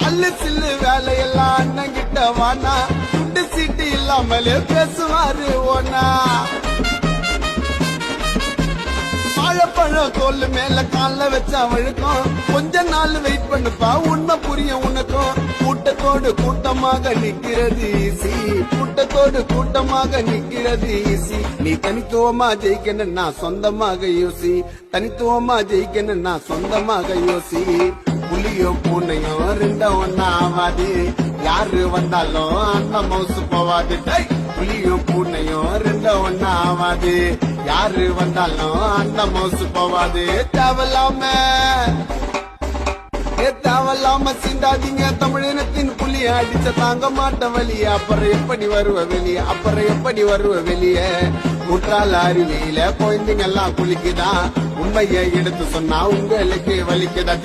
கல்லு சில்லு வேலையெல்லாம் அண்ணன் கிட்ட வானா துண்டு சீட்டு இல்லாமலே பேசுவாரு ஒன்னா வாழைப்பழம் தோல் மேல கால வச்சா வழுக்கும் கொஞ்ச நாள் வெயிட் பண்ணுப்பா உண்மை புரியும் உனக்கும் கூட்டத்தோடு கூட்டமாக நிக்கிறது ஈசி கூட்டத்தோடு கூட்டமாக நிக்கிறது ஈசி நீ தனித்துவமா ஜெயிக்கணும் நான் சொந்தமாக யோசி தனித்துவமா ஜெயிக்கணும் நான் சொந்தமாக யோசி புலியும் பூனையும் ரெண்ட ஒன்னா ஆவாது யாரு வந்தாலும் அந்த மவுசு போவாது புலியும் பூனையும் ரெண்ட ஒன்னா ஆவாது யாரு வந்தாலும் அந்த மவுசு போவாது தேவலாம சிந்தாதீங்க தமிழினத்தின் புலிய அடிச்ச தாங்க மாட்ட வலிய அப்புறம் எப்படி வருவ வெளிய குற்றால அருவியில குழந்தைங்க எல்லாம் குளிக்குதா உண்மையை எடுத்து சொன்னா உங்களுக்கு வலிக்குதா